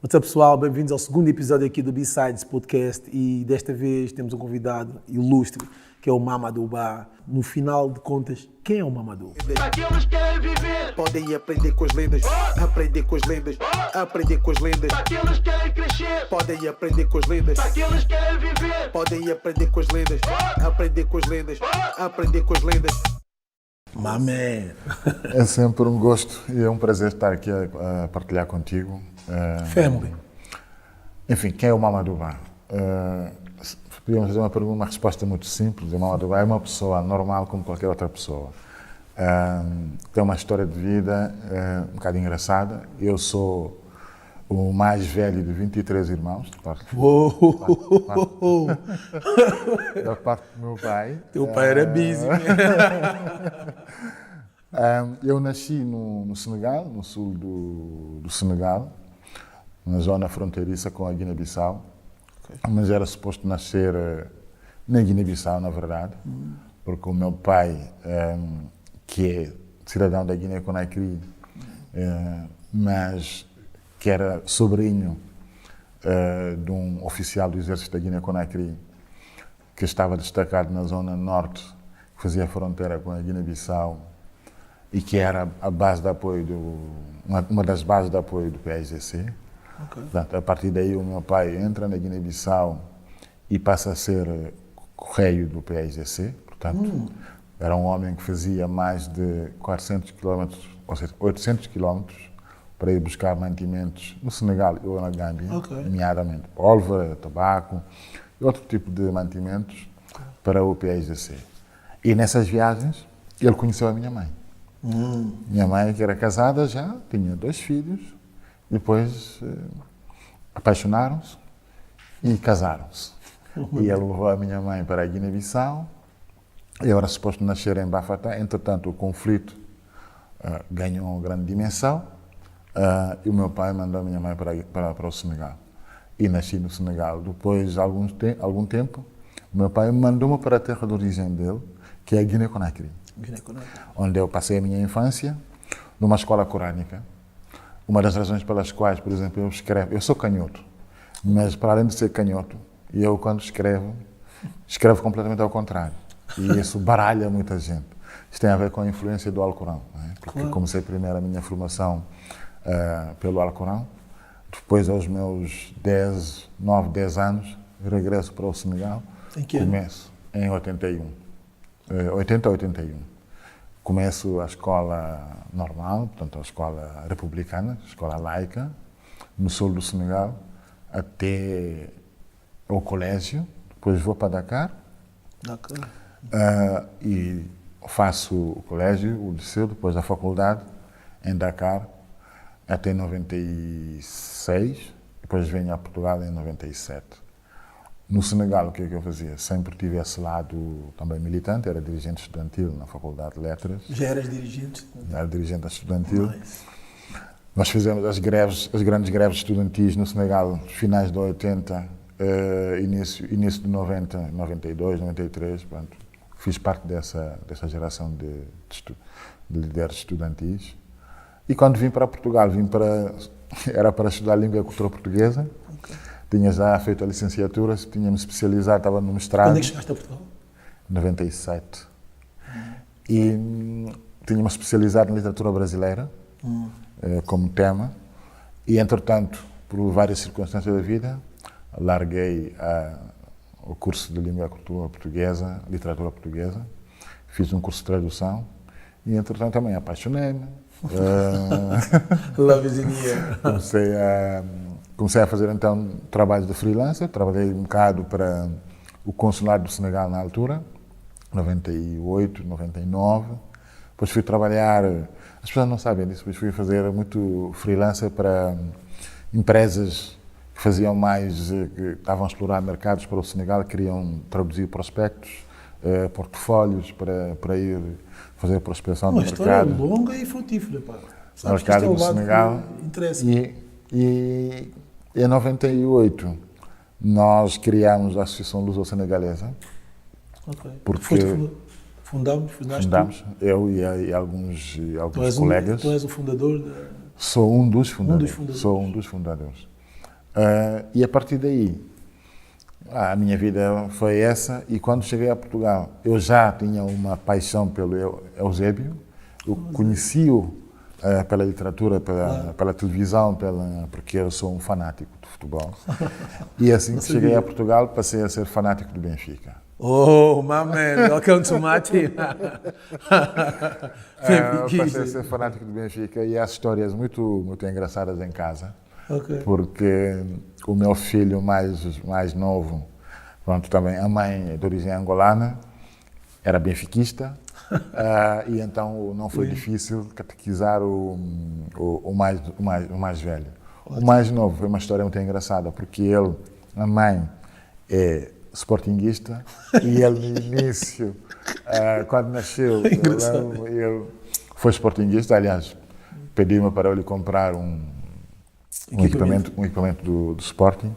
What's up, pessoal? Bem-vindos ao segundo episódio aqui do B-Sides Podcast e desta vez temos um convidado ilustre que é o Mamadou Ba. No final de contas, quem é o Mamadou? Aqueles que querem viver Podem aprender com as lendas, aprender com as lendas, aprender com as lendas. aqueles que querem crescer Podem aprender com as lendas, aqueles que querem viver podem aprender com as lendas, aprender com as lendas, aprender com as lendas. My man. É sempre um gosto e é um prazer estar aqui a partilhar contigo. Family. Enfim, quem é o Mamadou Ba? Podíamos fazer uma resposta muito simples. O Mamadou Ba é uma pessoa normal como qualquer outra pessoa. Tem uma história de vida um bocado engraçada. Eu sou o mais velho de 23 irmãos, Uou! da parte do meu pai. Teu pai era busy. Eu nasci no Senegal, no sul do Senegal, na zona fronteiriça com a Guiné-Bissau, mas era suposto nascer na Guiné-Bissau, na verdade, porque o meu pai, que é cidadão da Guiné-Conakry, mas que era sobrinho de um oficial do exército da Guiné-Conakry, que estava destacado na zona norte, que fazia fronteira com a Guiné-Bissau, e que era a base de apoio uma das bases de apoio do PAIGC. Portanto, a partir daí o meu pai entra na Guiné-Bissau e passa a ser correio do PAIGC. Portanto, era um homem que fazia mais de 400 km, ou seja, 800 km para ir buscar mantimentos no Senegal ou na Gâmbia, nomeadamente pólvora, tabaco e outro tipo de mantimentos para o PAIGC. E nessas viagens ele conheceu a minha mãe. Minha mãe, que era casada já, tinha 2 filhos, depois apaixonaram-se e casaram-se. E ele levou a minha mãe para a Guiné-Bissau. Eu era suposto nascer em Bafata, entretanto o conflito ganhou uma grande dimensão e o meu pai mandou a minha mãe para o Senegal. E nasci no Senegal. Depois de algum tempo, o meu pai mandou-me para a terra de origem dele, que é a Guiné-Conakry, onde eu passei a minha infância, numa escola corânica. Uma das razões pelas quais, por exemplo, eu sou canhoto, mas para além de ser canhoto, eu quando escrevo completamente ao contrário. E isso baralha muita gente. Isso tem a ver com a influência do Alcorão, não é? Porque comecei primeiro a minha formação pelo Alcorão, depois aos meus 9, 10 anos, regresso para o Senegal. Em que ano? Começo em 80-81. Começo a escola normal, portanto a escola republicana, a escola laica, no sul do Senegal, até o colégio. Depois vou para Dakar e faço o colégio, o liceu, depois a faculdade em Dakar até 96, depois venho a Portugal em 97. No Senegal, o que é que eu fazia? Sempre tive esse lado também militante, era dirigente estudantil na Faculdade de Letras. Já eras dirigente? Já era dirigente estudantil. Nice. Nós fizemos as grandes greves estudantis no Senegal, finais de 80, início de 90, 92, 93. Pronto. Fiz parte dessa geração de líderes estudantis. E quando vim para Portugal, era para estudar língua e cultura portuguesa. Tinha já feito a licenciatura, tinha-me especializado, estava no mestrado. Quando é que chegaste a Portugal? 97. E tinha-me especializado em literatura brasileira, como tema. E, entretanto, por várias circunstâncias da vida, larguei o curso de língua e cultura portuguesa, literatura portuguesa. Fiz um curso de tradução e, entretanto, também apaixonei-me. Love is in the air. Comecei a fazer, então, trabalhos de freelancer. Trabalhei um bocado para o Consulado do Senegal na altura, 98, 99. Depois fui trabalhar, as pessoas não sabem disso, depois fui fazer muito freelancer para empresas que faziam que estavam a explorar mercados para o Senegal, queriam traduzir prospectos, portfólios para ir fazer a prospecção do mercado. Uma história longa e frutífera, pá. Sabes que isto é o lado que interessa. E em 98 nós criámos a Associação Luso-Senegalesa. Porque fundámos, eu e alguns colegas. Tu és o fundador? Sou um dos fundadores. E a partir daí, a minha vida foi essa. E quando cheguei a Portugal, eu já tinha uma paixão pelo Eusébio. Eu conheci-o pela literatura, pela televisão, porque eu sou um fanático de futebol. E assim que cheguei a Portugal, passei a ser fanático do Benfica. Oh, my man, welcome to my team. Passei a ser fanático do Benfica e há histórias muito, muito engraçadas em casa. Ok. Porque o meu filho mais novo, pronto, também a mãe é de origem angolana, era benfiquista, e então não foi difícil catequizar o mais velho. Ótimo. O mais novo foi uma história muito engraçada, porque a mãe é sportinguista e ele no início, quando nasceu, ele foi sportinguista, aliás, pediu-me para eu lhe comprar um equipamento do Sporting,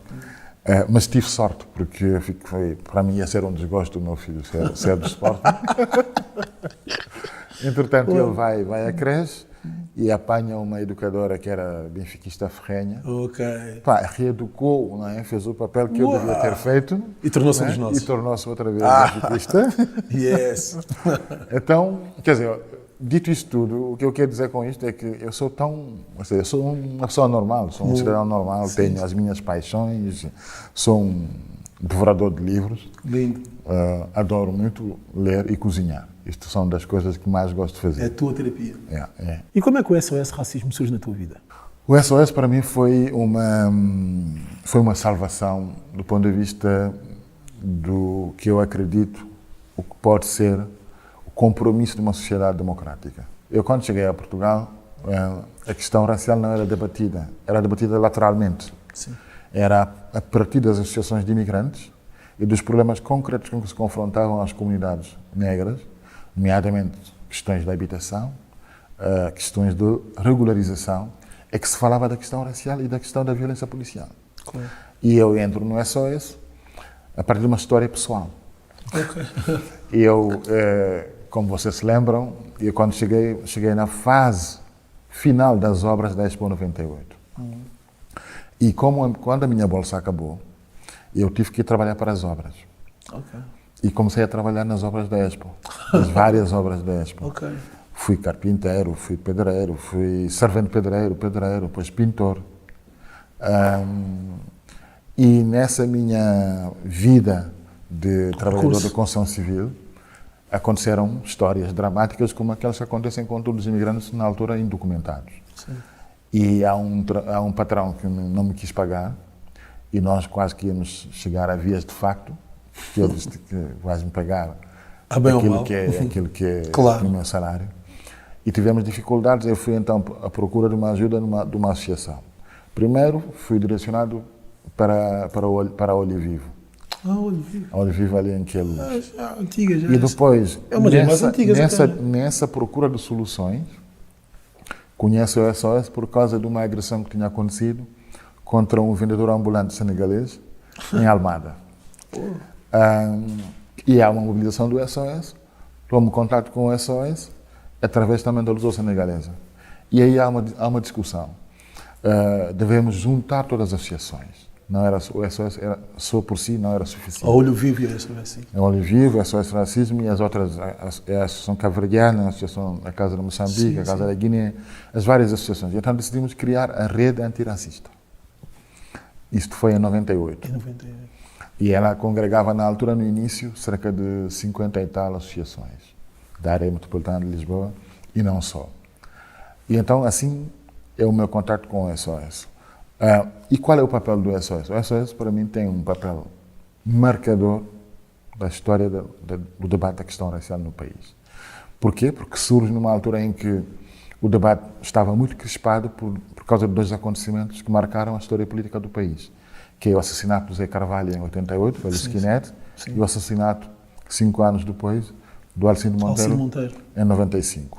mas tive sorte, porque para mim ia ser um desgosto do meu filho ser do Sporting. Entretanto, ele vai à creche e apanha uma educadora que era benfiquista ferrenha. Reeducou, não é? Fez o papel que eu devia ter feito. E tornou-se um dos nossos. E tornou-se outra vez benfiquista. Yes! Então, quer dizer, dito isto tudo, o que eu quero dizer com isto é que eu sou eu sou uma pessoa normal, sou um cidadão normal, tenho as minhas paixões, sou um devorador de livros. Lindo. Adoro muito ler e cozinhar. Isto são das coisas que mais gosto de fazer. É a tua terapia. É. E como é que o SOS Racismo surge na tua vida? O SOS para mim foi uma salvação do ponto de vista do que eu acredito o que pode ser o compromisso de uma sociedade democrática. Eu, quando cheguei a Portugal, a questão racial não era debatida lateralmente. Sim. Era a partir das associações de imigrantes e dos problemas concretos com que se confrontavam as comunidades negras, nomeadamente questões da habitação, questões de regularização, é que se falava da questão racial e da questão da violência policial. Claro. E eu entro no SOS a partir de uma história pessoal. Okay. E eu, como vocês se lembram, eu quando cheguei na fase final das obras da Expo 98. E quando a minha bolsa acabou, eu tive que ir trabalhar para as obras. Okay. E comecei a trabalhar nas obras da Expo, nas várias obras da Expo. Okay. Fui carpinteiro, fui pedreiro, fui servente pedreiro, depois pintor. E nessa minha vida de trabalhador de construção civil, aconteceram histórias dramáticas como aquelas que acontecem com todos os imigrantes na altura indocumentados. Sim. E há um patrão que não me quis pagar e nós quase que íamos chegar a vias de facto, que ele disse que vais-me pagar aquilo que é claro. O meu salário. E tivemos dificuldades, eu fui então à procura de uma ajuda de uma associação. Primeiro fui direcionado para a Olho Vivo. Olho Vivo. A Olho Vivo ali em Queluz. Antiga já. E depois, é uma das mais antigas nessa procura de soluções, conheço o SOS por causa de uma agressão que tinha acontecido contra um vendedor ambulante senegalês em Almada. E há uma mobilização do SOS, tomo contato com o SOS, através também da Luso Senegalesa. E aí há uma discussão. Devemos juntar todas as associações. Não era, o SOS só por si não era suficiente. A Olho Vivo e a SOS, sim. A Olho Vivo, a SOS Racismo e as outras, a Associação Cabo-Verdiana, a Associação da Casa de Moçambique, sim, a Casa da Guiné, as várias associações. Então decidimos criar a Rede Antirracista. Isto foi em 98. Em 98. E ela congregava na altura, no início, cerca de 50 e tal associações da área metropolitana de Lisboa e não só. E então, assim, é o meu contato com o SOS. E qual é o papel do SOS? O SOS, para mim, tem um papel marcador da história do debate da questão racial no país. Porquê? Porque surge numa altura em que o debate estava muito crispado por causa de dois acontecimentos que marcaram a história política do país, que é o assassinato do Zé Carvalho em 88, pelo Skinhead, e o assassinato, 5 anos depois, do Alcindo Monteiro, em 95.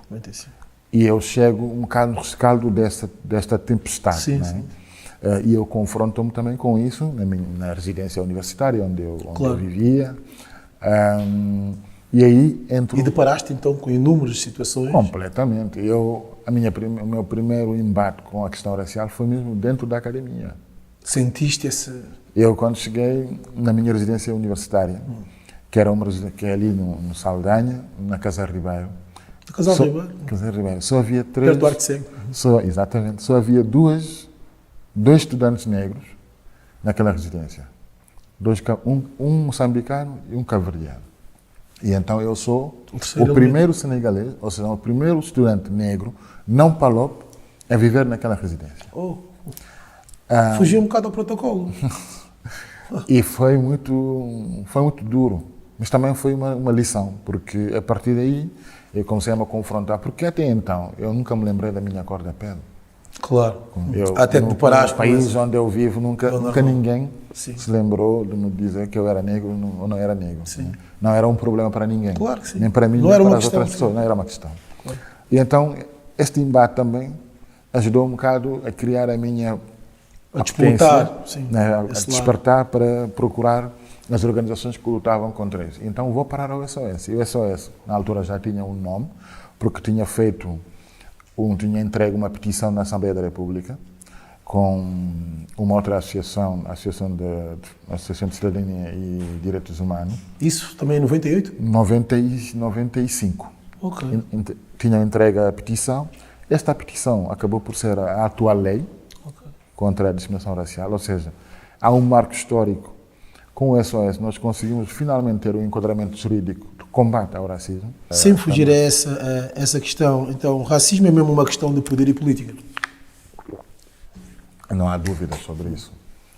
E eu chego um bocado no rescaldo desta tempestade. Sim, não é? sim. E eu confronto-me também com isso na residência universitária, onde eu vivia. E aí entro... E deparaste então com inúmeras situações? Completamente. O meu primeiro embate com a questão racial foi mesmo dentro da academia. Sentiste esse... Eu, quando cheguei na minha residência universitária, que era uma residência que é ali no Saldanha, na Casa Ribeiro. No Casal Ribeiro? Casa Ribeiro. Só havia três... Perto do Arco Cego. Exatamente. Só havia dois estudantes negros naquela residência. Um moçambicano e um cabo-verdiano. E então eu sou o primeiro senegalês, ou seja, o primeiro estudante negro, não palop, a viver naquela residência. Fugiu um bocado ao protocolo. E foi muito duro, mas também foi uma lição, porque a partir daí eu comecei a me confrontar, porque até então eu nunca me lembrei da minha cor da pele. Claro. Eu, Até no deparaste com país isso. onde eu vivo, nunca ninguém Sim. se lembrou de me dizer que eu era negro ou não era negro. Sim. Não era um problema para ninguém. Claro que sim. Nem para mim, Não nem era para uma as questão, outras pessoas. sim. Não era uma questão. Claro. E então, este embate também ajudou um bocado a criar a minha A disputar, apetência, sim, né, a esse despertar para procurar as organizações que lutavam contra isso. Então vou parar ao SOS. E o SOS, na altura, já tinha um nome, porque tinha tinha entregue uma petição na Assembleia da República com uma outra associação, a Associação de Cidadania e Direitos Humanos, Isso também em 98? 95. Ok. Tinham entregue a petição. Esta petição acabou por ser a atual lei contra a discriminação racial, ou seja, há um marco histórico. Com o SOS nós conseguimos finalmente ter um enquadramento jurídico de combate ao racismo. Sem fugir a essa questão, então, o racismo é mesmo uma questão de poder e política? Não há dúvida sobre isso.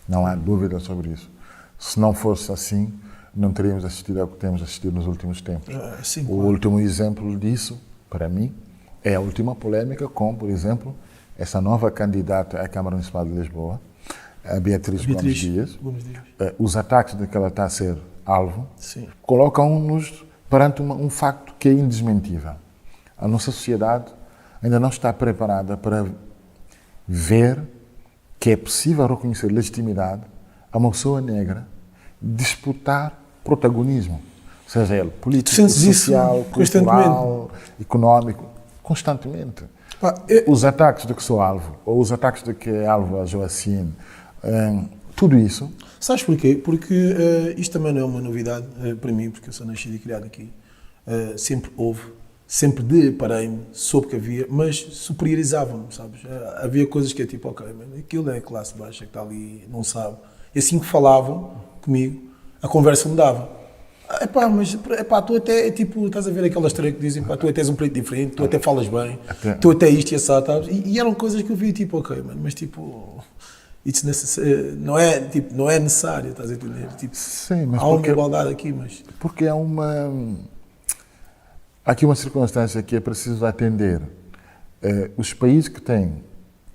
Não há dúvida sobre isso. Se não fosse assim, não teríamos assistido ao que temos assistido nos últimos tempos. Sim, O claro. último exemplo disso, para mim, é a última polêmica com, por exemplo, essa nova candidata à Câmara Municipal de Lisboa, a Beatriz Gomes Dias. Os ataques de que ela está a ser alvo Sim. colocam-nos perante um facto que é indesmentível. A nossa sociedade ainda não está preparada para ver que é possível reconhecer legitimidade a uma pessoa negra disputar protagonismo, seja ele político, Sentes isso social, cultural, económico, constantemente. Os ataques de que sou alvo, ou os ataques de que é alvo a Joacine, tudo isso... Sabes porquê? Porque isto também não é uma novidade para mim, porque eu sou nascido e criado aqui. Sempre houve, sempre deparei-me, soube que havia, mas superiorizavam-me, sabes? Havia coisas que é tipo, ok, mano, aquilo é classe baixa que está ali, não sabe. E assim que falavam comigo, a conversa mudava. Tu até, tipo, estás a ver aquela história que dizem, tu até és um preto diferente, tu até falas bem, tu até isto e assado, sabes? E eram coisas que eu vi, tipo, ok, mano, mas tipo, não é necessário, estás a entender? Tipo, sim, mas há uma igualdade aqui, mas... Porque há aqui uma circunstância que é preciso atender. Os países que têm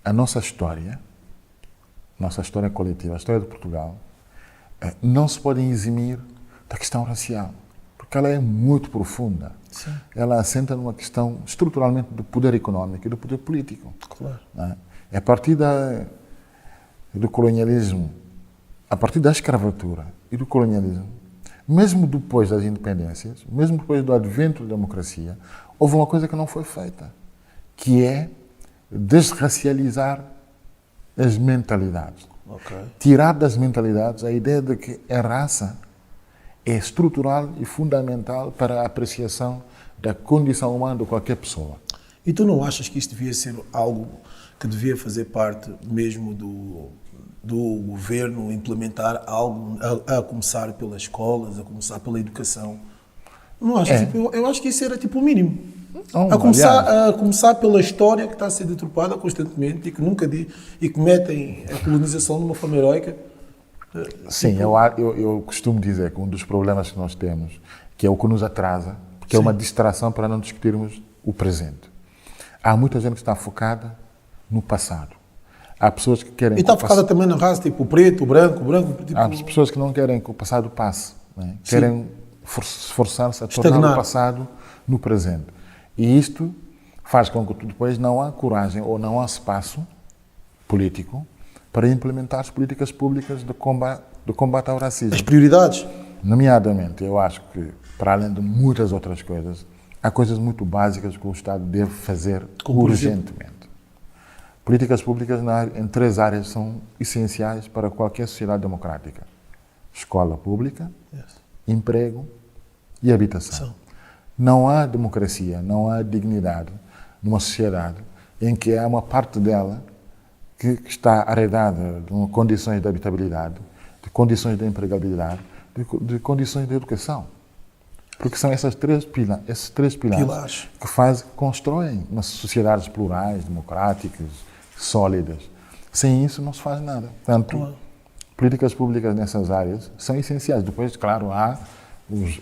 a nossa história coletiva, a história de Portugal, não se podem eximir da questão racial, porque ela é muito profunda. Sim. Ela assenta numa questão estruturalmente do poder económico e do poder político. Claro. É a partir do colonialismo, a partir da escravatura e do colonialismo, mesmo depois das independências, mesmo depois do advento da democracia, houve uma coisa que não foi feita, que é desracializar as mentalidades. Okay. Tirar das mentalidades a ideia de que a raça é estrutural e fundamental para a apreciação da condição humana de qualquer pessoa. E tu não achas que isso devia ser algo que devia fazer parte mesmo do governo implementar algo, a começar pelas escolas, a começar pela educação? Não achas? Tipo, eu acho que isso era tipo o mínimo. A começar pela história que está a ser deturpada constantemente e que nunca e que metem a colonização de uma forma heroica. Sim, eu costumo dizer que um dos problemas que nós temos, que é o que nos atrasa, porque é uma distração para não discutirmos o presente. Há muita gente que está focada no passado. Há pessoas que querem... E está focada também na raça, tipo o preto, o branco... Tipo... Há pessoas que não querem que o passado passe, né? Querem esforçar-se a tornar o passado no presente. E isto faz com que depois não há coragem ou não há espaço político para implementar as políticas públicas de combate ao racismo. As prioridades. Nomeadamente, eu acho que, para além de muitas outras coisas, há coisas muito básicas que o Estado deve fazer urgentemente. Políticas públicas em 3 áreas são essenciais para qualquer sociedade democrática: escola pública, Yes. emprego e habitação. São. Não há democracia, não há dignidade numa sociedade em que há uma parte dela que está arredada de condições de habitabilidade, de condições de empregabilidade, de condições de educação. Porque são esses três pilares que constroem umas sociedades plurais, democráticas, sólidas. Sem isso não se faz nada. Portanto, políticas públicas nessas áreas são essenciais. Depois, claro, há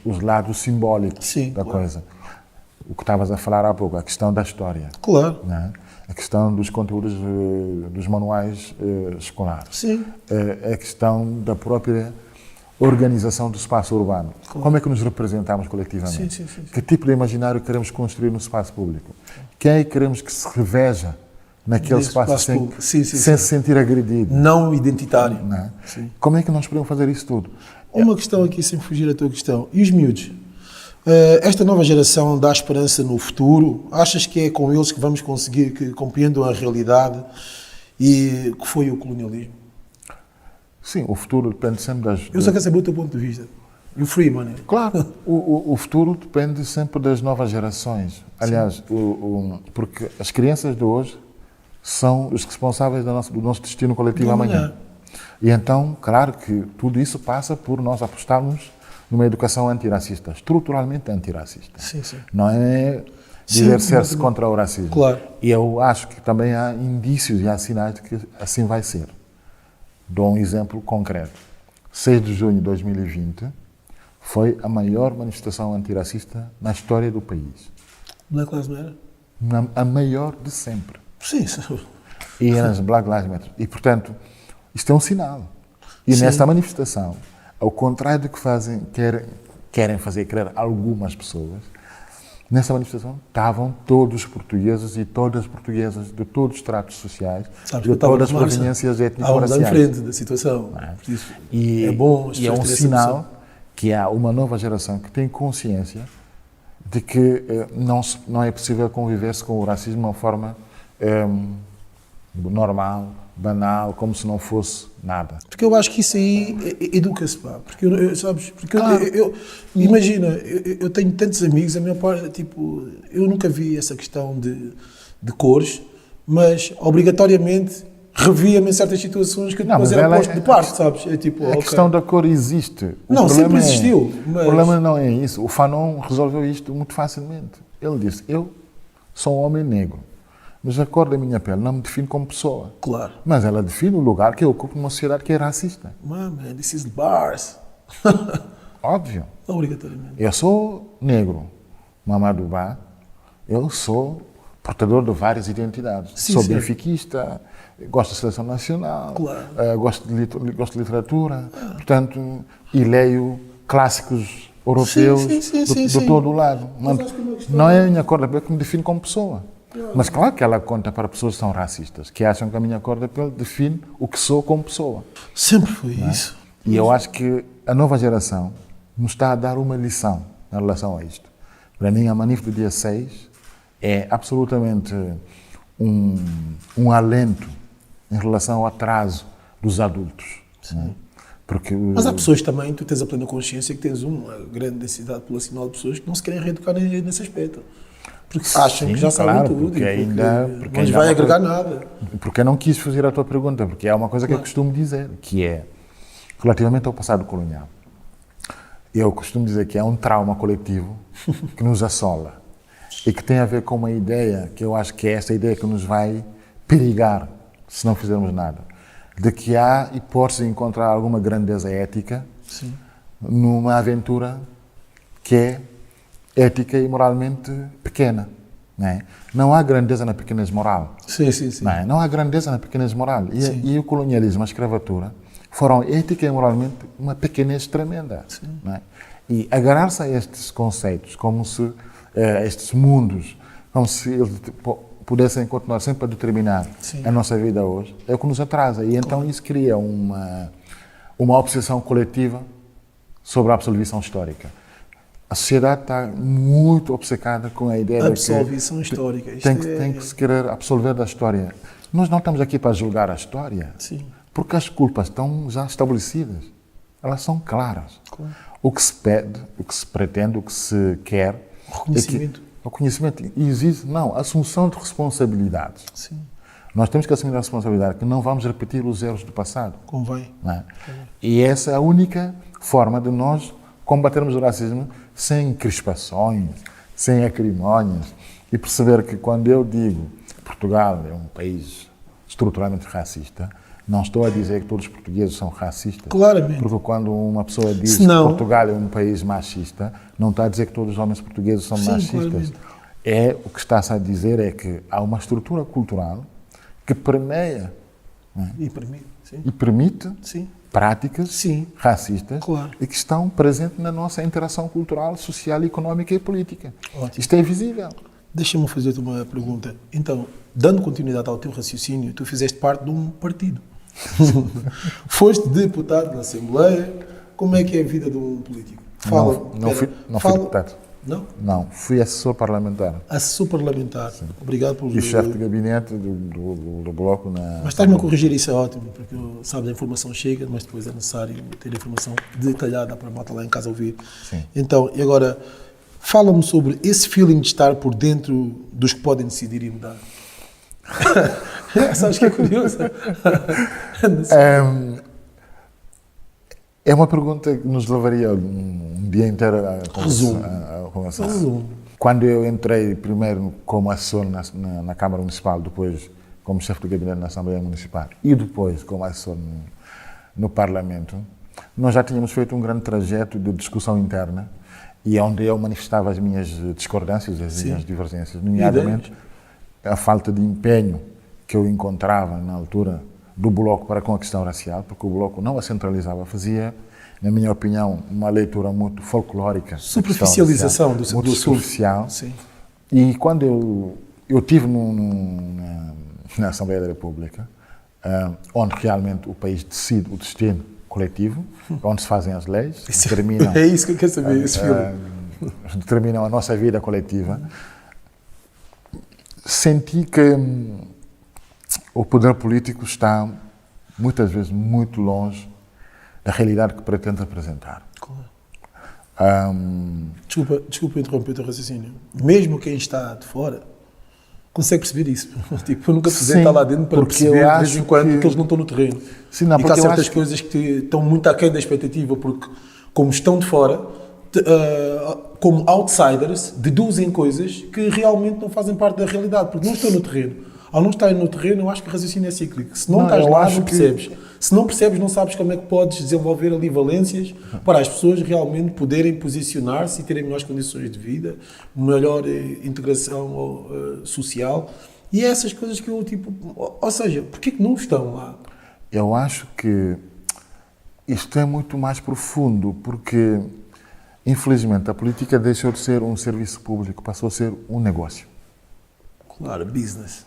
os lados simbólicos Sim, da claro. coisa. O que estavas a falar há pouco, a questão da história. Claro. Né? A questão dos conteúdos dos manuais escolares. Sim. A questão da própria organização do espaço urbano. Claro. Como é que nos representamos coletivamente? Sim. Que tipo de imaginário queremos construir no espaço público? Quem é que queremos que se reveja naquele Nesse espaço espaço sem, público. Sim, sem se sentir agredido? Não identitário. Não é? Sim. Como é que nós podemos fazer isso tudo? Uma questão aqui, sem fugir à tua questão. E os miúdos? Esta nova geração dá esperança no futuro? Achas que é com eles que vamos conseguir que compreendam a realidade e que foi o colonialismo? Sim, o futuro depende sempre das... Eu só quero saber o teu ponto de vista. E o free money? Claro, o futuro depende sempre das novas gerações. Aliás, porque as crianças de hoje são os responsáveis do nosso destino coletivo amanhã. E então, claro que tudo isso passa por nós apostarmos numa educação antirracista, estruturalmente antirracista. Sim. Não é Sim, diverser-se muito contra o racismo. Claro. E eu acho que também há indícios e há sinais de que assim vai ser. Dou um exemplo concreto. 6 de junho de 2020 foi a maior manifestação antirracista na história do país. Black Lives Matter? A maior de sempre. Sim. E eram as Black Lives Matter. E, portanto, isto é um sinal. E Sim. nesta manifestação, ao contrário do que querem fazer crer algumas pessoas, nessa manifestação estavam todos os portugueses e todas as portuguesas de todos os estratos sociais, Sabes, de todas as proveniências à étnico-raciais. frente da situação. Por isso, E é bom as e é pessoas um terem essa sinal noção. que há uma nova geração que tem consciência de que não é possível conviver-se com o racismo de uma forma normal, banal, como se não fosse nada. Porque eu acho que isso aí educa-se, pá. Porque, sabes? Porque Claro. imagina, eu tenho tantos amigos, a minha parte, tipo, eu nunca vi essa questão de cores, mas obrigatoriamente revia-me em certas situações que Não, depois mas era ela posto de parte, sabes? É tipo, A ok. questão da cor existe. Não, sempre existiu, O mas- problema não é isso. O Fanon resolveu isto muito facilmente. Ele disse, eu sou um homem negro, mas a cor da minha pele não me define como pessoa. Claro. Mas ela define o lugar que eu ocupo numa sociedade que é racista. Man, this is bars. Óbvio. Obrigatoriamente. Eu sou negro, Mamadou Ba. Eu sou portador de várias identidades. Sim, sou sim. benfiquista, gosto da seleção nacional, Claro. gosto de literatura, portanto, e leio clássicos europeus Sim. de todo o lado. Mas acho que é uma questão- Não é a minha cor da pele que me define como pessoa. Mas claro que ela conta para pessoas que são racistas, que acham que a minha cor da pele define o que sou como pessoa. Sempre foi isso. E eu acho que a nova geração nos está a dar uma lição em relação a isto. Para mim, a Manif do dia 6 é absolutamente um alento em relação ao atraso dos adultos. Né? Porque, Mas há pessoas também, tu tens a plena consciência que tens uma grande densidade populacional de pessoas que não se querem reeducar nesse aspecto. Porque acham Sim, que já sabem claro, tudo porque e ainda- não porque lhes ainda vai há uma agregar coisa- nada. porque eu não quis fugir à tua pergunta, porque é uma coisa que eu Claro. costumo dizer, que é, relativamente ao passado colonial, eu costumo dizer que é um trauma coletivo que nos assola e que tem a ver com uma ideia, que eu acho que é essa ideia que nos vai perigar se não fizermos nada, de que há hipótese de encontrar alguma grandeza ética numa aventura que é ética e moralmente pequena. Não é? Não há grandeza na pequenez moral. Sim. Não há grandeza na pequenez moral. E o colonialismo, a escravatura, foram ética e moralmente uma pequenez tremenda. Não é? E agarrar-se a estes conceitos, como se estes mundos, como se eles pudessem continuar sempre a determinar Sim. a nossa vida hoje, é o que nos atrasa. E então isso cria uma obsessão coletiva sobre a absolvição histórica. A sociedade está muito obcecada com a ideia de que Absolvição histórica. Isto tem que se querer absolver da história. Nós não estamos aqui para julgar a história, Sim. porque as culpas estão já estabelecidas. Elas são claras. Claro. O que se pede, o que se pretende, o que se quer... Reconhecimento. O reconhecimento exige, não, assunção de responsabilidades. Sim. Nós temos que assumir a responsabilidade que não vamos repetir os erros do passado. Convém. Não é? E essa é a única forma de nós combatermos o racismo sem crispações, sem acrimónias, e perceber que quando eu digo Portugal é um país estruturalmente racista, não estou a dizer que todos os portugueses são racistas. Claramente. Porque quando uma pessoa diz Senão- que Portugal é um país machista, não está a dizer que todos os homens portugueses são Sim, machistas. claramente. O que está-se a dizer é que há uma estrutura cultural que permeia E para mim, sim. e permite Sim. práticas Sim. racistas Claro. e que estão presentes na nossa interação cultural, social, económica e política. Ótimo. Isto é visível. Deixa-me fazer-te uma pergunta. Então, dando continuidade ao teu raciocínio, tu fizeste parte de um partido. Foste deputado na Assembleia. Como é que é a vida de um político? Fala. Não fui deputado. Não? Não, fui assessor parlamentar Assessor parlamentar. Obrigado por... e chefe de gabinete do Bloco na... Mas estás-me a corrigir, isso é ótimo, porque sabes, a informação chega, mas depois é necessário ter a informação detalhada para a malta lá em casa ouvir. Sim. Então, e agora, fala-me sobre esse feeling de estar por dentro dos que podem decidir e mudar. Sabes que é curioso? É uma pergunta que nos levaria um dia inteiro a Resumo. conversar. Resumo. Quando eu entrei primeiro como assessor na Câmara Municipal, depois como chefe de gabinete na Assembleia Municipal e depois como assessor no Parlamento, nós já tínhamos feito um grande trajeto de discussão interna e onde eu manifestava as minhas discordâncias, as minhas divergências, nomeadamente a falta de empenho que eu encontrava na altura do Bloco para com a questão racial, porque o Bloco não a centralizava, fazia, na minha opinião, uma leitura muito folclórica. Superficialização da questão racial, do muito assunto. superficial. Sim. E quando eu estive na Assembleia da República, onde realmente o país decide o destino coletivo, onde se fazem as leis, determinam, É isso que eu quero saber, esse feeling. determinam a nossa vida coletiva, senti que o poder político está, muitas vezes, muito longe da realidade que pretende representar. Desculpa interromper o teu raciocínio. Mesmo quem está de fora consegue perceber isso. Tipo, eu nunca precisei Sim, estar lá dentro para porque perceber eu de vez acho em quando que- que eles não estão no terreno. Sim, não, e que há porque eu certas acho que- coisas que estão muito aquém da expectativa, porque como estão de fora, como outsiders, deduzem coisas que realmente não fazem parte da realidade, porque não estão no terreno. Ao não estarem no terreno, eu acho que o raciocínio é cíclico. Se não, Não, estás eu lá, acho não que- percebes. Se não percebes, não sabes como é que podes desenvolver ali valências para as pessoas realmente poderem posicionar-se e terem melhores condições de vida, melhor integração social. E é essas coisas que eu, tipo... Ou seja, porquê que não estão lá? Eu acho que isto é muito mais profundo, porque, infelizmente, a política deixou de ser um serviço público, passou a ser um negócio. Claro, business.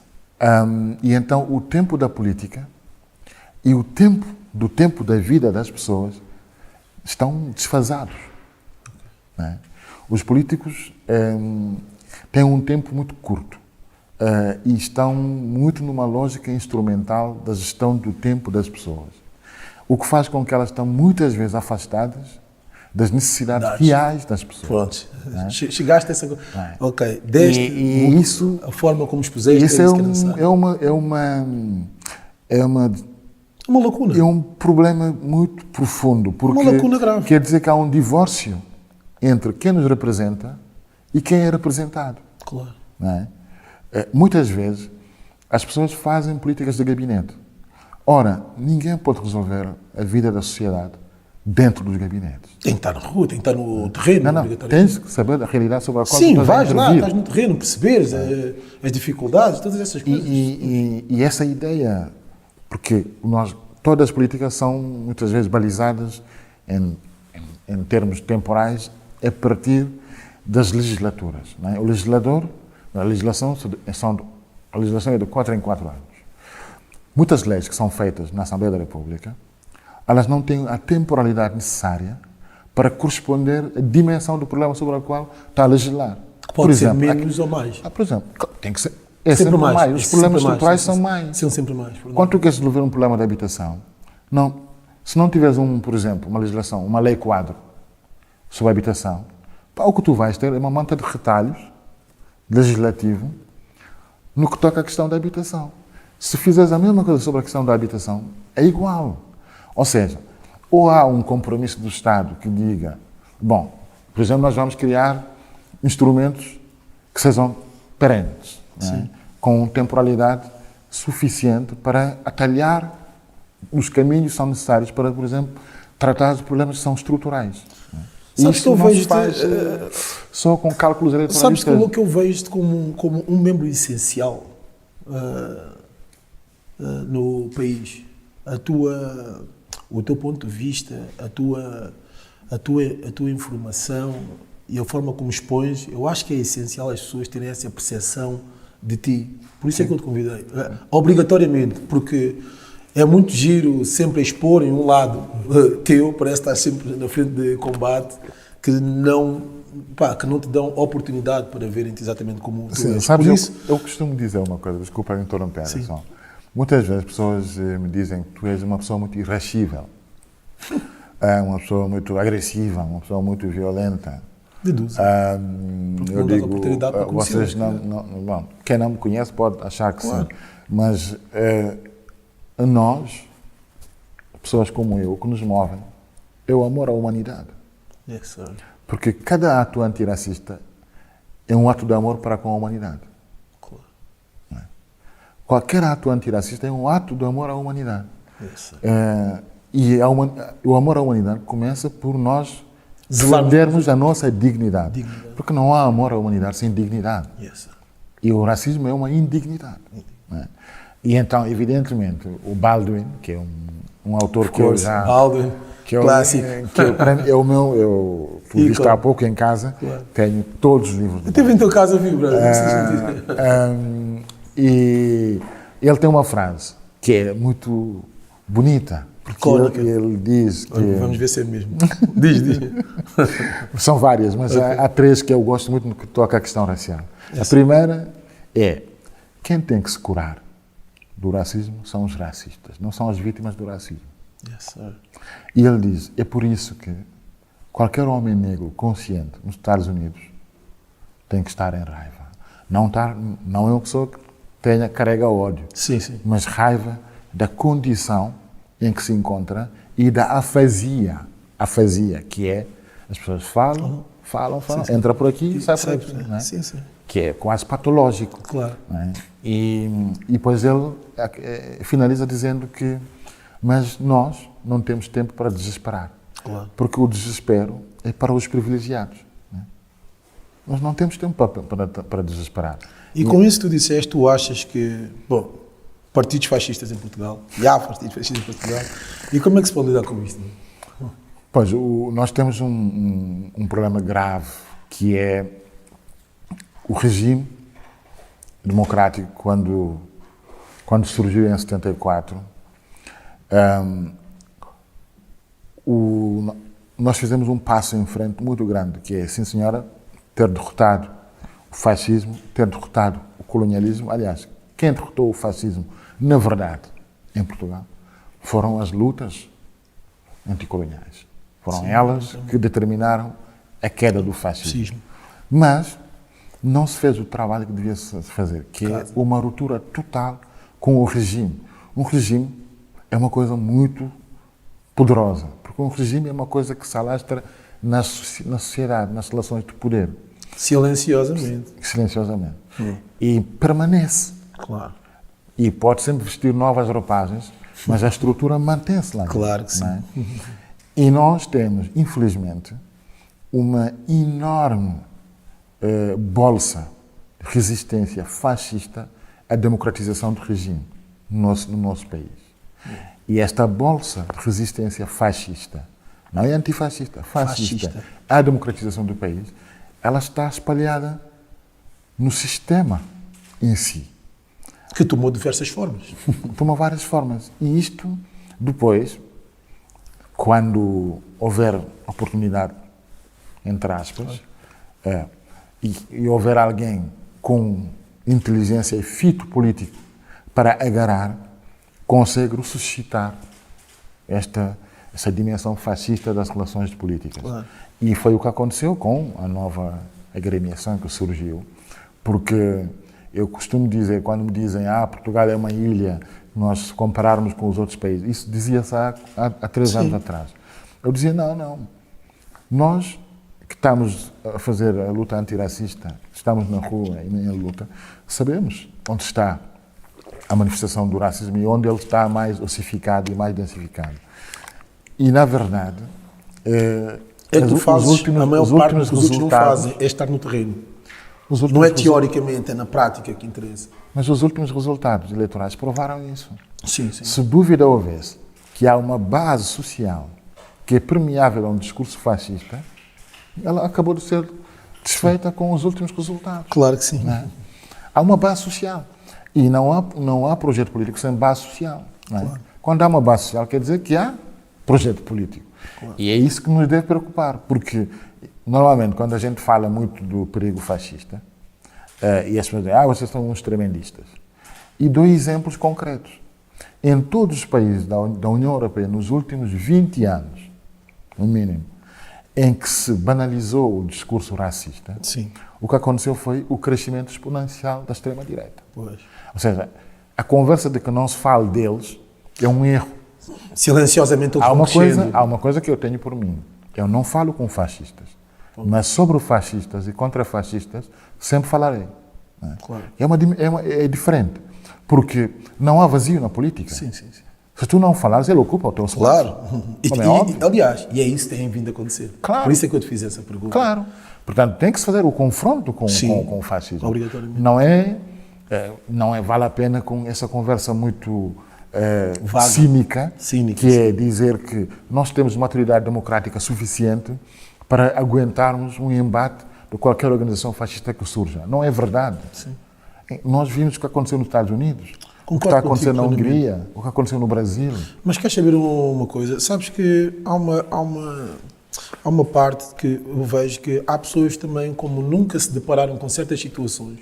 E então o tempo da política e o tempo da vida das pessoas estão desfasados. Não é? Os políticos têm um tempo muito curto e estão muito numa lógica instrumental da gestão do tempo das pessoas, o que faz com que elas estão muitas vezes afastadas das necessidades reais das pessoas. Pronto. É? Chegaste a essa coisa. É. Ok. Deste E isso... a forma como expuseste Isso é isso que é necessário. Uma lacuna. É um problema muito profundo, porque Uma lacuna grave. quer dizer que há um divórcio entre quem nos representa e quem é representado. Claro. Não é? Muitas vezes as pessoas fazem políticas de gabinete. Ora, ninguém pode resolver a vida da sociedade dentro dos gabinetes. Tem que estar na rua, tem que estar no terreno. Não, obrigatoriamente. tens que saber a realidade sobre a qual Sim, tu estás a vais lá, intervir. estás no terreno, perceberes as dificuldades, todas essas coisas. E essa ideia, porque todas as políticas são muitas vezes balizadas em termos temporais a partir das legislaturas. Não é? O legislador, a legislação é de 4 em 4 anos. Muitas leis que são feitas na Assembleia da República, elas não têm a temporalidade necessária para corresponder à dimensão do problema sobre o qual está a legislar. Pode ser menos ou mais. Por exemplo, tem que ser, É sempre mais. Os sempre problemas mais, estruturais sim, são sim. mais. São sempre mais. Quando tu queres resolver um problema de habitação, se não tiveres, por exemplo, uma legislação, uma lei quadro sobre a habitação, pá, o que tu vais ter é uma manta de retalhos legislativo no que toca à questão da habitação. Se fizeres a mesma coisa sobre a questão da habitação, é igual. Ou seja, ou há um compromisso do Estado que diga, bom, por exemplo, nós vamos criar instrumentos que sejam perenes, não é? Com temporalidade suficiente para atalhar os caminhos que são necessários para, por exemplo, tratar os problemas que são estruturais. Não é? Sabes Isto que eu não se vejo-te, faz só com cálculos eleitorais. Sabes que eu vejo-te como um membro essencial no país. O teu ponto de vista, a tua informação e a forma como expões, eu acho que é essencial as pessoas terem essa percepção de ti. Por isso é que eu te convidei. Obrigatoriamente, porque é muito giro sempre expor em um lado teu, parece estar sempre na frente de combate, que não te dão oportunidade para verem-te exatamente como tu és. Sabes, Por isso, eu costumo dizer uma coisa, desculpa interromper, Sim. só. Muitas vezes as pessoas me dizem que tu és uma pessoa muito irascível, uma pessoa muito agressiva, uma pessoa muito violenta. deduzo. Eu não dás digo, oportunidade para vocês conhecer, bom, quem não me conhece pode achar que Claro. sim, mas nós, pessoas como eu, o que nos movem é o amor à humanidade. Yes, sir. Porque cada ato antirracista é um ato de amor para com a humanidade. Claro. Qualquer ato antirracista é um ato de amor à humanidade. Yes, sir. E o amor à humanidade começa por nós Zelarmos. defendermos a nossa dignidade. Dignidade. Porque não há amor à humanidade sem dignidade. Yes, sir. E o racismo é uma indignidade. Não é? E então, evidentemente, o Baldwin, que é um autor que eu já... Baldwin, Que é clássico. para mim, é o meu... Eu fui Ícone. visto há pouco em casa, Claro. tenho todos os livros. Eu estive em tua casa, viu, brother? E ele tem uma frase que é muito bonita. Porque Icónica. ele diz que... Vamos ver se é mesmo. Diz. São várias, mas há três que eu gosto muito no que toca à questão racial. A primeira é: quem tem que se curar do racismo são os racistas, não são as vítimas do racismo. Yes, sir. E ele diz: é por isso que qualquer homem negro consciente nos Estados Unidos tem que estar em raiva. Não é uma pessoa que carrega ódio, Sim, sim. mas raiva da condição em que se encontra e da afasia. Afasia, que é as pessoas falam, Sim. entra por aqui e sai por Sai, aqui. Não é? Sim, sim. Que é quase patológico. Claro. Não é? E depois ele finaliza dizendo que mas nós não temos tempo para desesperar. Claro. Porque o desespero é para os privilegiados. Não é? Nós não temos tempo para desesperar. E com isso que tu disseste, tu achas que, bom, partidos fascistas em Portugal, e há partidos fascistas em Portugal, e como é que se pode lidar com isto? Pois, nós temos um problema grave, que é o regime democrático, quando surgiu em 74, nós fizemos um passo em frente muito grande, que é, sim senhora, ter derrotado o fascismo, ter derrotado o colonialismo. Aliás, quem derrotou o fascismo, na verdade, em Portugal, foram as lutas anticoloniais. Foram elas que determinaram a queda do fascismo. Mas não se fez o trabalho que devia se fazer, que é uma ruptura total com o regime. Um regime é uma coisa muito poderosa, porque um regime é uma coisa que se alastra na sociedade, nas relações de poder. Silenciosamente. Silenciosamente. E permanece. Claro. E pode sempre vestir novas roupagens, mas a estrutura mantém-se lá. Claro que sim. Não é? E nós temos, infelizmente, uma enorme bolsa de resistência fascista à democratização do regime no nosso país. E esta bolsa de resistência fascista, não é antifascista, fascista, à democratização do país, ela está espalhada no sistema em si. Que tomou diversas formas. Toma várias formas. E isto, depois, quando houver oportunidade, entre aspas, e houver alguém com inteligência e fito político para agarrar, consegue suscitar essa dimensão fascista das relações políticas. Claro. E foi o que aconteceu com a nova agremiação que surgiu, porque eu costumo dizer, quando me dizem Portugal é uma ilha, nós compararmos com os outros países, isso dizia-se há 3 anos atrás. Eu dizia, não. Nós que estamos a fazer a luta antirracista, estamos na rua e em luta, sabemos onde está a manifestação do racismo e onde ele está mais ossificado e mais densificado. E, na verdade, tu fazes, a maior parte do que os outros não fazem é estar no terreno. Não é teoricamente, é na prática que interessa. Mas os últimos resultados eleitorais provaram isso. Sim. Se dúvida houvesse que há uma base social que é permeável a um discurso fascista, ela acabou de ser desfeita com os últimos resultados. Claro que sim. Não é? Há uma base social. E não há projeto político sem base social. Não é? Claro. Quando há uma base social, quer dizer que há projeto político. Claro. E é isso que nos deve preocupar, porque normalmente quando a gente fala muito do perigo fascista, e as pessoas dizem, vocês são uns tremendistas. E dou exemplos concretos. Em todos os países da União Europeia, nos últimos 20 anos, no mínimo, em que se banalizou o discurso racista, Sim. o que aconteceu foi o crescimento exponencial da extrema-direita. Pois. Ou seja, a conversa de que não se fale deles é um erro. Silenciosamente eles vão crescendo. Há uma coisa que eu tenho por mim. Eu não falo com fascistas, mas sobre fascistas e contra-fascistas sempre falarei. Não é? Claro. É diferente, porque não há vazio na política. Sim. Se tu não falares, ele ocupa o teu espaço. Claro. Como é óbvio. Aliás, e é isso que tem vindo a acontecer. Claro. Por isso é que eu te fiz essa pergunta. Claro. Portanto, tem que se fazer o confronto com o fascismo. Obrigatoriamente. Não é vale a pena com essa conversa muito Vaga. cínica, que sim. é dizer que nós temos maturidade democrática suficiente para aguentarmos um embate de qualquer organização fascista que surja. Não é verdade. Sim. Nós vimos o que aconteceu nos Estados Unidos, o que Concordo está acontecendo na contigo Hungria, o que aconteceu no Brasil. Mas queres saber uma coisa? Sabes que há uma parte que eu vejo que há pessoas também, como nunca se depararam com certas situações,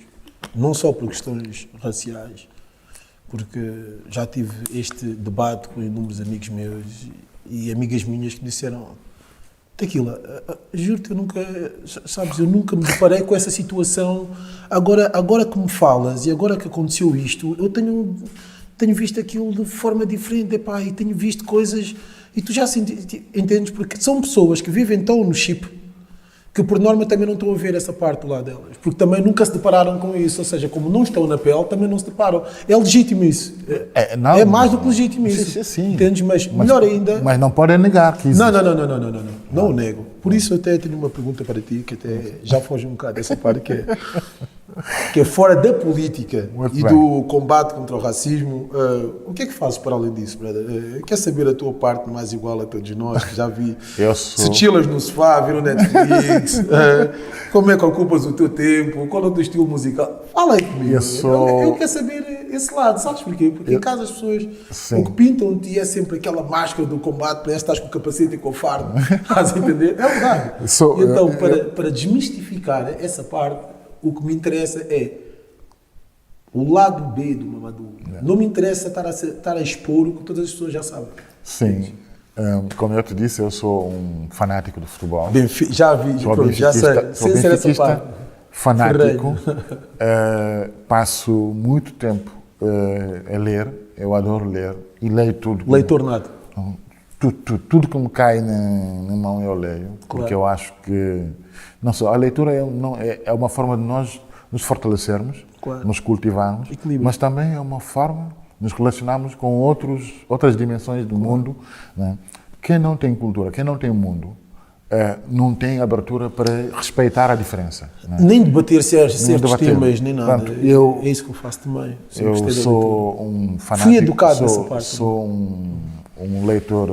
não só por questões raciais, porque já tive este debate com inúmeros amigos meus e amigas minhas que disseram: Tequila, juro-te, eu nunca me deparei com essa situação. Agora que me falas e agora que aconteceu isto, eu tenho visto aquilo de forma diferente, epá, e tenho visto coisas, e tu já entendes, porque são pessoas que vivem tão no chip que por norma também não estão a ver essa parte do lado delas, porque também nunca se depararam com isso, ou seja, como não estão na pele, também não se deparam. É legítimo isso. É mais do que legítimo isso. Sim. Entendes? Mas melhor ainda... Mas não podem negar que existe. Não o nego. Por isso eu até tenho uma pergunta para ti, que até já foge um bocado dessa parte, que é fora da política Muito e bem. do combate contra o racismo. O que é que fazes para além disso, brother? Quer saber a tua parte mais igual a todos nós, que já vi. Se chilas no sofá, vir o Netflix, como é que ocupas o teu tempo, qual é o teu estilo musical? Fala aí comigo. Eu quero saber esse lado, sabes porquê? Porque em casa as pessoas o que pintam-te é sempre aquela máscara do combate, parece que estás com o capacete e com o fardo. Estás a entender? É verdade. Então, para desmistificar essa parte, o que me interessa é o lado B do Mamadou. Não me interessa estar a expor o que todas as pessoas já sabem. Sim. Como eu te disse, eu sou um fanático do futebol. Já vi, já sei. Sou benfiquista, fanático. Passo muito tempo a ler. Eu adoro ler e leio tudo. Leitor nato. Tudo que me cai na mão eu leio, porque eu acho que não só a leitura é uma forma de nós nos fortalecermos, nos cultivarmos, mas também é uma forma de nos relacionarmos com outras dimensões do mundo. Né? Quem não tem cultura, quem não tem mundo, não tem abertura para respeitar a diferença. Né? Nem debater certos temas, nem nada. Portanto, é isso que eu faço também. Eu sou um fanático. Fui educado nessa parte. Sou um leitor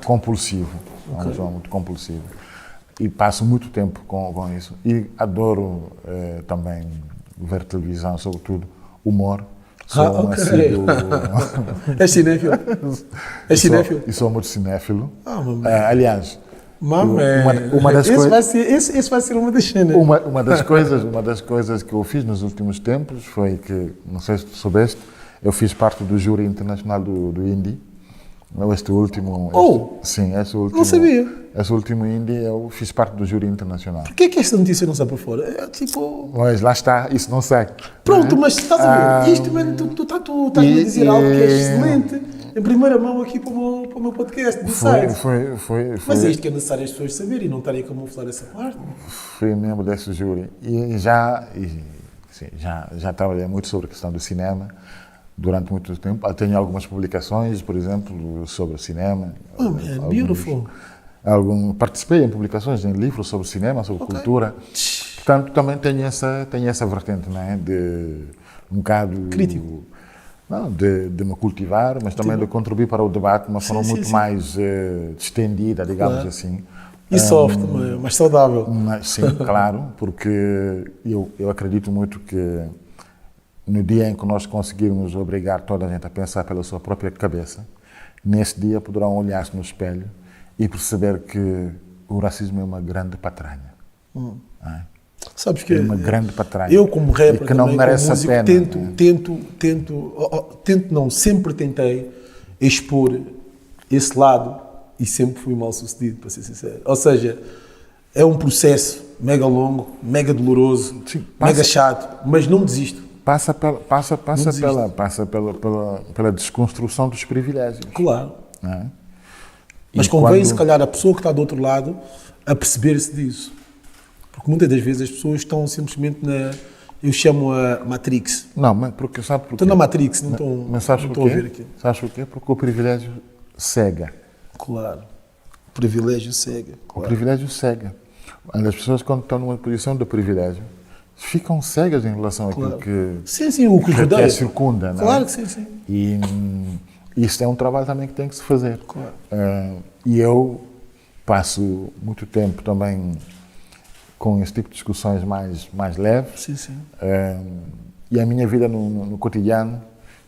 compulsivo, uma pessoa muito compulsiva. E passo muito tempo com isso. E adoro também ver televisão, sobretudo humor. Sou assíduo. É cinéfilo? É cinéfilo? E sou muito cinéfilo. Aliás, Mamé. Uma das esse, coisas- vai ser, esse vai ser uma das cenas. Uma das coisas que eu fiz nos últimos tempos foi que, não sei se tu soubeste, eu fiz parte do júri internacional do Indie. Este último. Oh! Sim, esse último. Não sabia. Esse último Indie eu fiz parte do júri internacional. Por que é que esta notícia não sai para fora? É tipo. Mas lá está, isso não sei. Pronto, mas estás a ver? Ah, Isto, mano, tu estás-me a dizer algo que é excelente, em primeira mão aqui para o meu podcast de site. Mas é isto que é necessário as pessoas saberem e não estarem a camuflar essa parte. Fui membro desse júri e sim, já trabalhei muito sobre a questão do cinema durante muito tempo. Tenho algumas publicações, por exemplo, sobre o cinema. Oh, man, beautiful. Participei em publicações, em livros sobre cinema, sobre cultura. Portanto, também tenho essa vertente, não é? De um bocado... Crítico. Não, de me cultivar, mas também de contribuir para o debate de uma forma muito mais distendida, digamos assim. E soft, mais saudável. Sim, claro, porque eu acredito muito que no dia em que nós conseguirmos obrigar toda a gente a pensar pela sua própria cabeça, nesse dia poderão olhar-se no espelho e perceber que o racismo é uma grande patranha. Não é? Sabes que É uma grande patranha. eu, como rapper, e que não também, merece como a músico, pena. tento não, sempre tentei expor esse lado e sempre fui mal sucedido, para ser sincero. Ou seja, é um processo mega longo, mega doloroso, Sim, mega chato, mas não desisto. Passa pela desconstrução dos privilégios. Claro. Não é? Mas E convém, quando- se calhar, a pessoa que está do outro lado a perceber-se disso. Porque muitas das vezes as pessoas estão simplesmente na... Eu chamo a Matrix. Não, mas porque, sabe porquê? Estão na Matrix, não estão, Mas sabes não estão a ver porquê? aqui. Sabes porquê? Porque o privilégio cega. Claro. O privilégio cega. O Claro. privilégio cega. As pessoas, quando estão numa posição de privilégio, ficam cegas em relação àquilo Claro. que Sim, o que os que rodeia. a circunda. Não é? Claro que sim. E isso é um trabalho também que tem que se fazer. Claro. E eu passo muito tempo também com esse tipo de discussões mais leves. Sim. E a minha vida no cotidiano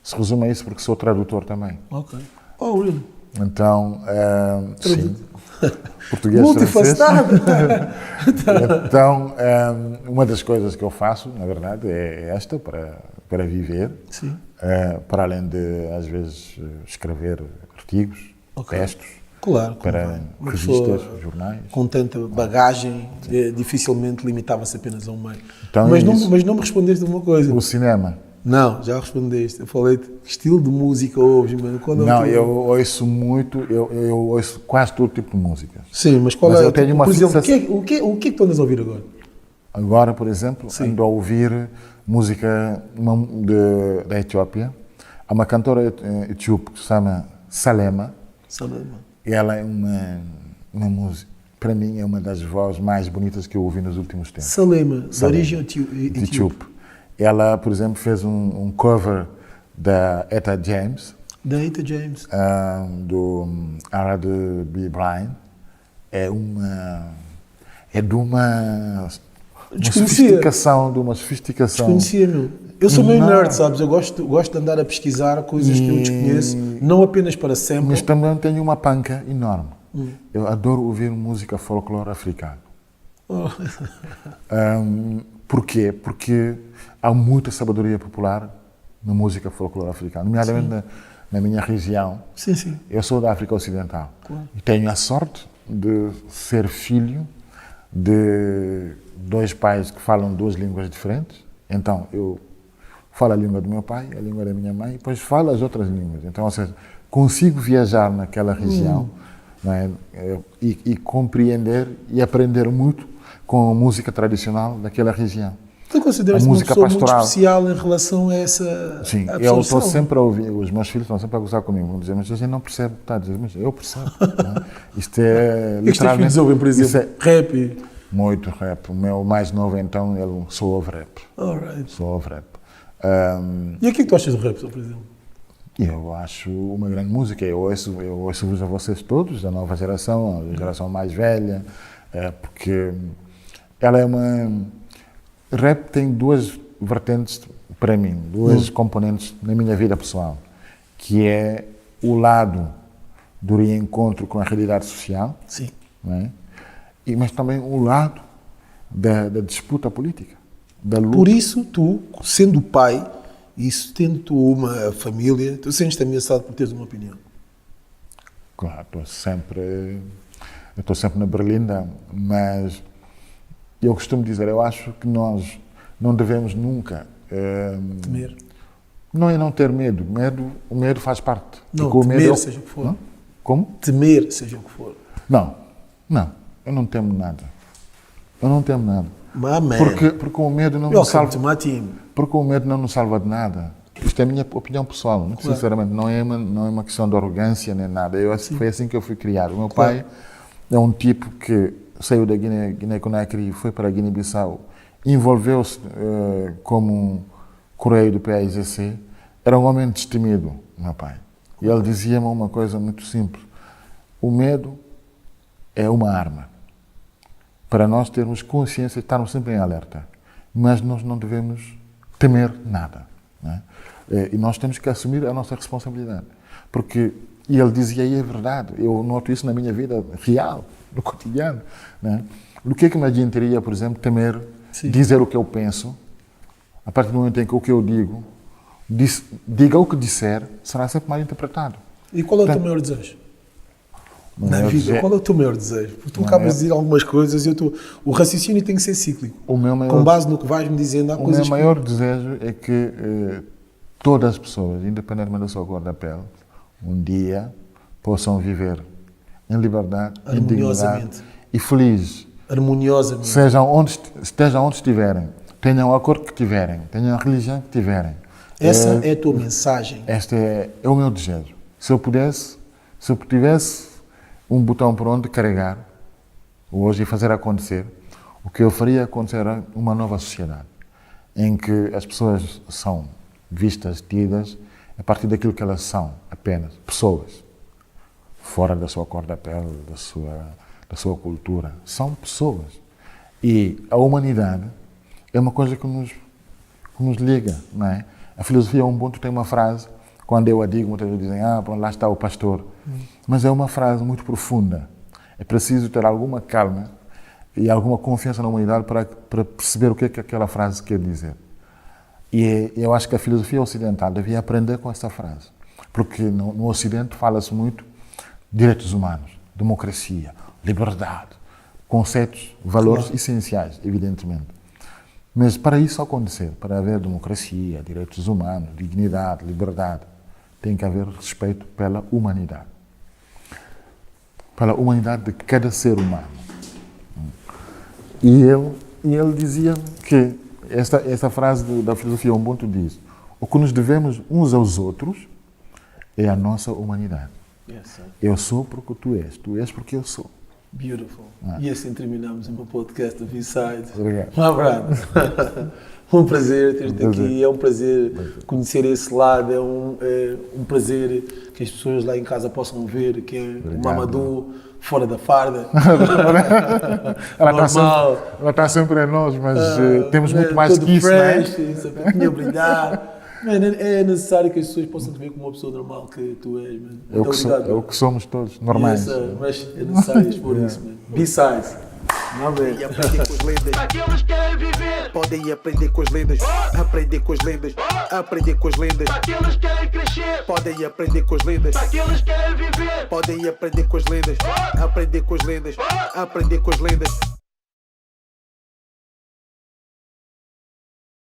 se resume a isso porque sou tradutor também. Ok. Oh, really? Então, sim, português, Multifacetado. francês. Então, uma das coisas que eu faço, na verdade, é esta, para viver, Sim. para além de, às vezes, escrever artigos, Ok. textos, Claro. para Uma revistas, pessoa jornais. com tanta bagagem, dificilmente limitava-se apenas a um meio. Então mas, é não, isso. mas não me respondeste uma coisa. O cinema. Não, já respondeste. Eu falei-te, que estilo de música ouves, mano? Quando Não, tu- eu ouço muito, eu ouço quase todo tipo de música. Sim, mas qual Mas é? eu tenho uma por exemplo, fixação- o que é que tu andas a ouvir agora? Agora, por exemplo, Sim. ando a ouvir música da Etiópia. Há uma cantora etíope que se chama Salema. Salema. Ela é uma música, para mim, é uma das vozes mais bonitas que eu ouvi nos últimos tempos. Salema, de Salema. origem etíope. Etíope. Ela, por exemplo, fez um cover da Etta James, Da Eta James. do Arad B. Bryan. É de uma Desconhecia. sofisticação. Desconhecia, meu. Eu sou meio Não. nerd, sabes? Eu gosto de andar a pesquisar coisas que eu desconheço, não apenas para sample. Mas também tenho uma panca enorme. Eu adoro ouvir música folclore africano. Oh. Porquê? Porque há muita sabedoria popular na música folclore africana, nomeadamente na minha região. Sim. Eu sou da África Ocidental Claro. e tenho a sorte de ser filho de dois pais que falam duas línguas diferentes. Então, eu falo a língua do meu pai, a língua da minha mãe, e depois falo as outras línguas. Então, ou seja, consigo viajar naquela região, não é? E compreender e aprender muito com a música tradicional daquela região. Tu consideras-te A uma música pessoa muito pastoral. especial em relação a essa Sim, eu absorção? estou sempre a ouvir, os meus filhos estão sempre a gozar comigo, vão dizer, mas a gente não percebe o que está a dizer, mas eu percebo. Não é? Isto é O que é que os teus filhos ouvem, por isso exemplo? é Rap? muito rap. O meu mais novo, então, ele só ouve rap. Alright. Só ouve rap. E o que é que tu achas do rap, por exemplo? Eu acho uma grande música. Eu ouço-vos a vocês todos, da nova geração, a geração mais velha, porque ela é uma... Rap tem duas vertentes para mim, duas componentes na minha vida pessoal, que é o lado do reencontro com a realidade social, Sim. não é? Mas também o lado da disputa política, da luta. Por isso, tu, sendo pai, e tendo tu uma família, tu sentes-te ameaçado por teres uma opinião. Claro, eu estou sempre na berlinda, mas eu costumo dizer, eu acho que nós não devemos nunca Temer. não é não ter medo. O medo faz parte. Não, Porque o temer, medo seja o que for. Não? Como? Temer, seja o que for. Não, eu não temo nada. Eu não temo nada. Mas, Porque o medo não nos welcome salva. to my team. Porque o medo não nos salva de nada. Isto é a minha opinião pessoal. Muito Claro. sinceramente, não é uma questão de arrogância nem nada. Foi assim que eu fui criado. O meu pai é um tipo que saiu da Guiné-Conakry, foi para a Guiné-Bissau, envolveu-se como correio do PAIGC. Era um homem destemido, meu pai. E ele dizia-me uma coisa muito simples. O medo é uma arma para nós termos consciência e estarmos sempre em alerta. Mas nós não devemos temer nada. Não é? E nós temos que assumir a nossa responsabilidade. E ele dizia, e é verdade, eu noto isso na minha vida real, no cotidiano. Não é? O que é que me adiantaria, por exemplo, temer dizer o que eu penso, a partir do momento em que o que eu digo, diga o que disser, será sempre mal interpretado. E qual é o teu maior desejo? Na vida, qual é o teu maior desejo? Porque tu acabas de dizer algumas coisas e o raciocínio tem que ser cíclico. Com base no que vais-me dizendo, há coisas O meu maior desejo é que todas as pessoas, independentemente da sua cor da pele, um dia possam viver em liberdade, em dignidade e felizes. Harmoniosamente. Estejam onde estiverem, tenham a cor que tiverem, tenham a religião que tiverem. Essa é a tua mensagem. Este é o meu desejo. Se eu tivesse um botão por onde carregar hoje e fazer acontecer, o que eu faria acontecer era uma nova sociedade, em que as pessoas são vistas, tidas, a partir daquilo que elas são, apenas pessoas, fora da sua cor da pele, da sua cultura. São pessoas. E a humanidade é uma coisa que nos liga, não é? A filosofia Ubuntu tem uma frase, quando eu a digo, muitas vezes dizem, lá está o pastor. Mas é uma frase muito profunda. É preciso ter alguma calma e alguma confiança na humanidade para perceber o que é que aquela frase quer dizer. E eu acho que a filosofia ocidental devia aprender com essa frase. Porque no Ocidente fala-se muito de direitos humanos, democracia, liberdade, conceitos, valores essenciais, evidentemente. Mas para isso acontecer, para haver democracia, direitos humanos, dignidade, liberdade, tem que haver respeito pela humanidade. Pela humanidade de cada ser humano. E ele dizia que, esta frase da filosofia Ubuntu diz, o que nos devemos uns aos outros é a nossa humanidade. Yes, eu sou porque tu és porque eu sou. Beautiful. E assim terminamos o meu podcast do B-Side. Obrigado. Um abraço. Um prazer ter-te aqui, é um prazer conhecer esse lado, é um prazer que as pessoas lá em casa possam ver que é o Mamadou fora da farda. Ela está sempre em nós, mas temos muito mais que isso, fresh, não é? Sapatinho a brilhar. É necessário que as pessoas possam te ver como uma pessoa normal que tu és, man. É o que somos todos, normais. Mas é necessário expor isso, man. B-Sides. Podem aprender com as lendas. Aqueles que querem viver. Podem aprender com as lendas. Aprender com as lendas. Aprender com as lendas. Aqueles que querem crescer. Podem aprender com as lendas. Aqueles que querem viver. Podem aprender com as lendas. Aprender com as lendas. Aprender com as lendas.